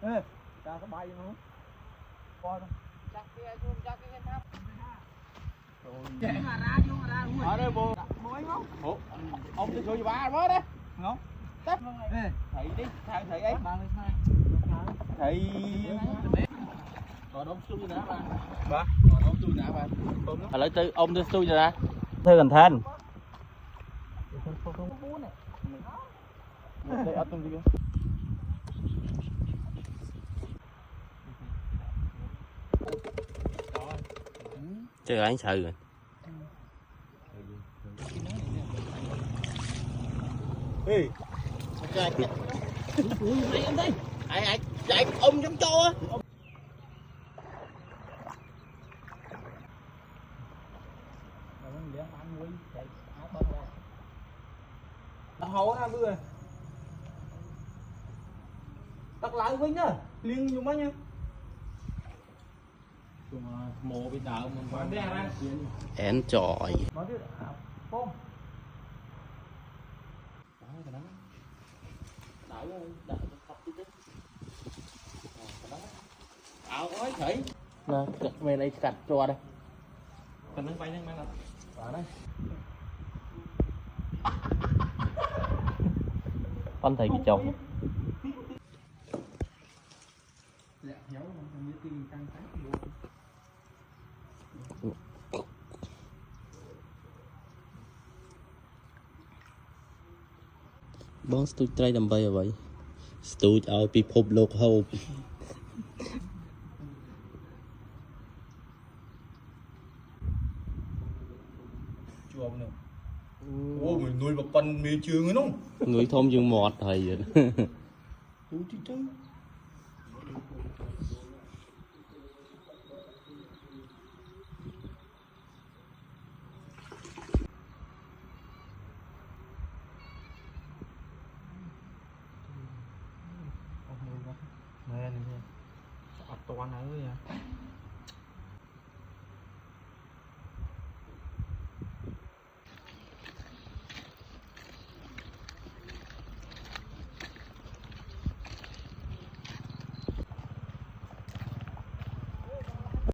Ê, ra cái bay nó coi đâu. Chắc cái tháp. Chạy mà ra vô mà ra luôn. Ở đây bố. Bố anh không? Ủa, ông đi chơi ba mới đấy. Không. Chắc. Ê, Thầy đi, thằng thầy ấy. ba mươi hai. Thầy. Còn ông xui nữa ba. Ba. Còn ông xui nữa ba. Lấy từ ông đi xui rồi ra. Thôi gần thân. Đây ấp trong gì kia. Chơi anh sợ rồi. Ê. Chạy. Ui mày em đây. Ai chạy ông giống cho á. Hầu ra vừa. Tắt lại Vinh á, liên dùng bao nhiêu? Mồ bị đỡ mình còn đe ra. Én trọi. Nói chứ không. Ôi khỉ. Nè, mày đây cạch cho đây. Cần nó bay lên mang nào. Đó đây. Con thầy cái chồng. Bóng tôi trai đầm bay vậy. Tôi ao bị phốp lột hộp. Chuồng nữa. Ô mình nuôi một con mê trường nữa không? Người thôn dương mọt thầy vậy. Tôi chứ.